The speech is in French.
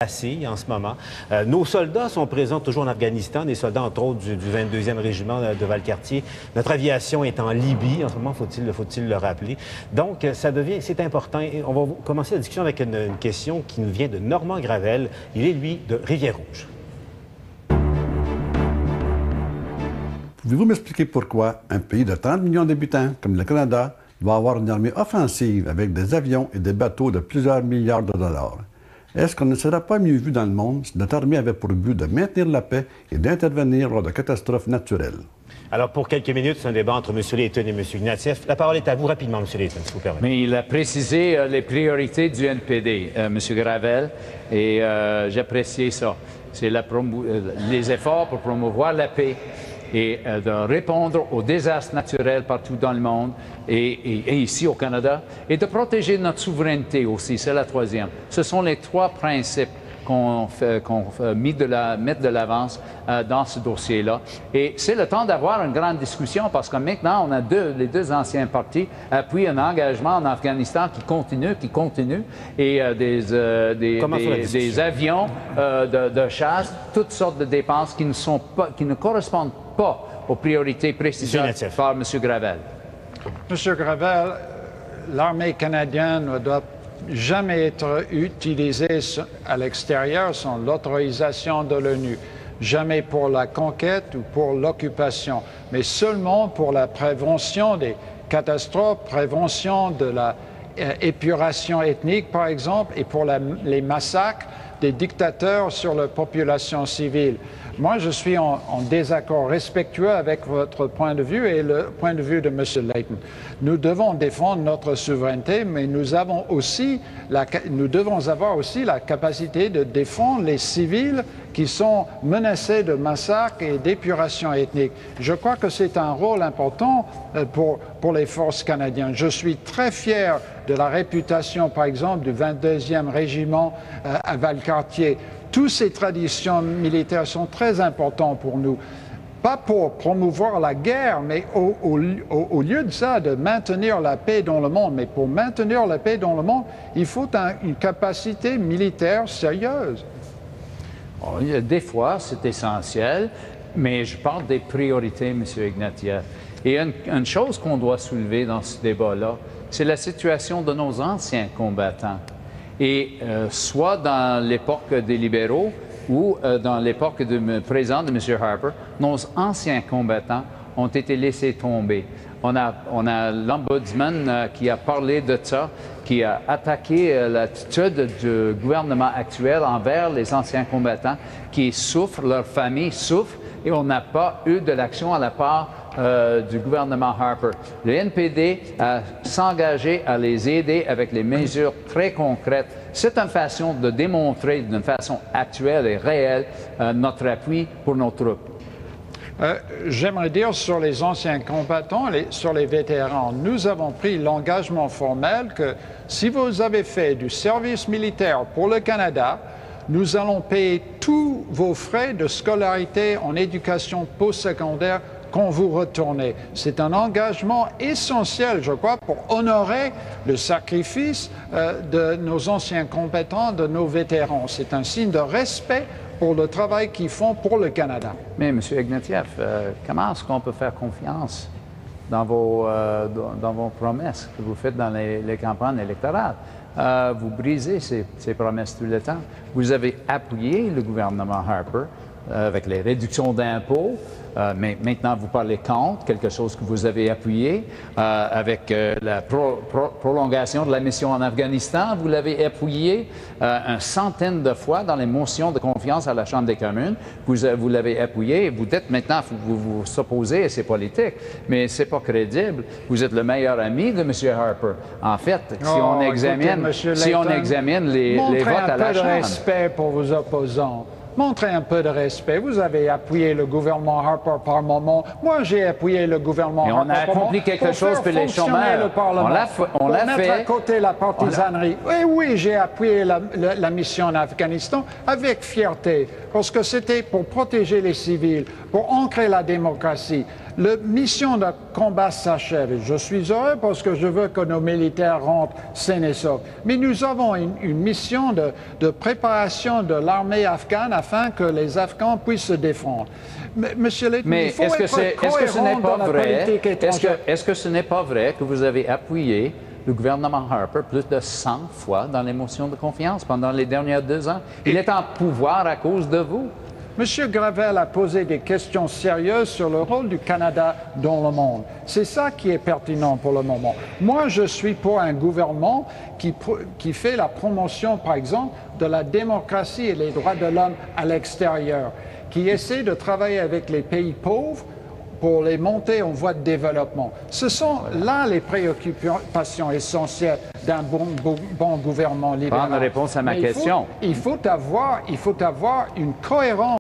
En ce moment. Nos soldats sont présents toujours en Afghanistan, des soldats entre autres du 22e régiment de Valcartier. Notre aviation est en Libye, en ce moment, faut-il le rappeler. Donc, c'est important. Et on va commencer la discussion avec une question qui nous vient de Normand Gravel. Il est, lui, de Rivière-Rouge. Pouvez-vous m'expliquer pourquoi un pays de 30 millions d'habitants, comme le Canada, doit avoir une armée offensive avec des avions et des bateaux de plusieurs milliards de dollars? Est-ce qu'on ne serait pas mieux vu dans le monde si notre armée avait pour but de maintenir la paix et d'intervenir lors de catastrophes naturelles? Alors, pour quelques minutes, c'est un débat entre M. Layton et M. Ignatieff. La parole est à vous rapidement, M. Layton, si vous permettez. Mais il a précisé les priorités du NPD, M. Gravel, et j'apprécie ça. C'est les efforts pour promouvoir la paix et de répondre aux désastres naturels partout dans le monde et ici au Canada, et de protéger notre souveraineté aussi, c'est la troisième. Ce sont les trois principes qu'on met de l'avance dans ce dossier-là. Et c'est le temps d'avoir une grande discussion parce que maintenant, on a les deux anciens partis appuient un engagement en Afghanistan qui continue, et des avions de chasse, toutes sortes de dépenses qui ne correspondent pas aux priorités précisées par M. Gravel. M. Gravel, l'armée canadienne ne doit jamais être utilisée à l'extérieur sans l'autorisation de l'ONU. Jamais pour la conquête ou pour l'occupation, mais seulement pour la prévention des catastrophes, prévention de la épuration ethnique, par exemple, et pour les massacres des dictateurs sur la population civile. Moi, je suis en désaccord respectueux avec votre point de vue et le point de vue de M. Layton. Nous devons défendre notre souveraineté, mais nous devons avoir aussi la capacité de défendre les civils qui sont menacés de massacres et d'épuration ethnique. Je crois que c'est un rôle important pour les forces canadiennes. Je suis très fier de la réputation, par exemple, du 22e régiment à Valcartier. Toutes ces traditions militaires sont très importantes pour nous. Pas pour promouvoir la guerre, mais au lieu de ça, de maintenir la paix dans le monde. Mais pour maintenir la paix dans le monde, il faut une capacité militaire sérieuse. Des fois, c'est essentiel, mais je parle des priorités, M. Ignatieff. Et une chose qu'on doit soulever dans ce débat-là, c'est la situation de nos anciens combattants. Et soit dans l'époque des libéraux ou dans l'époque présente de M. Harper, nos anciens combattants ont été laissés tomber. On a l'ombudsman qui a parlé de ça, qui a attaqué l'attitude du gouvernement actuel envers les anciens combattants qui souffrent, leurs familles souffrent, et on n'a pas eu de l'action à la part du gouvernement Harper. Le NPD a s'engagé à les aider avec les mesures très concrètes. C'est une façon de démontrer d'une façon actuelle et réelle notre appui pour nos troupes. J'aimerais dire sur les anciens combattants, sur les vétérans, nous avons pris l'engagement formel que si vous avez fait du service militaire pour le Canada, nous allons payer tous vos frais de scolarité en éducation postsecondaire quand vous retournez. C'est un engagement essentiel, je crois, pour honorer le sacrifice de nos anciens combattants, de nos vétérans. C'est un signe de respect pour le travail qu'ils font pour le Canada. Mais, M. Ignatieff, comment est-ce qu'on peut faire confiance dans vos promesses que vous faites dans les campagnes électorales? Vous brisez ces promesses tout le temps. Vous avez appuyé le gouvernement Harper avec les réductions d'impôts, mais maintenant vous parlez contre quelque chose que vous avez appuyé avec la prolongation de la mission en Afghanistan. Vous l'avez appuyé une centaine de fois dans les motions de confiance à la Chambre des communes. Vous l'avez appuyé. Vous dites maintenant vous s'opposez à ces politiques, mais c'est pas crédible. Vous êtes le meilleur ami de M. Harper. En fait, si on examine les votes à la Chambre. Montrez un peu de respect pour vos opposants. Montrez un peu de respect. Vous avez appuyé le gouvernement Harper par moment. Moi, j'ai appuyé le gouvernement Harper. Et on a accompli quelque chose pour les chômeurs. On l'a fait. À côté la partisanerie. Oui, j'ai appuyé la mission en Afghanistan avec fierté, parce que c'était pour protéger les civils, pour ancrer la démocratie. La mission de combat s'achève. Je suis heureux parce que je veux que nos militaires rentrent sains et saufs. Mais nous avons une mission de préparation de l'armée afghane afin que les Afghans puissent se défendre. Monsieur Layton, il faut être cohérent dans la politique étrangère. Est-ce que ce n'est pas vrai que vous avez appuyé le gouvernement Harper plus de 100 fois dans les motions de confiance pendant les dernières 2 ans? Il est en pouvoir à cause de vous. M. Gravel a posé des questions sérieuses sur le rôle du Canada dans le monde. C'est ça qui est pertinent pour le moment. Moi, je suis pour un gouvernement qui fait la promotion, par exemple, de la démocratie et les droits de l'homme à l'extérieur, qui essaie de travailler avec les pays pauvres pour les monter en voie de développement. Ce sont là les préoccupations essentielles d'un bon gouvernement libéral. Pas de réponse à ma question. Il faut avoir une cohérence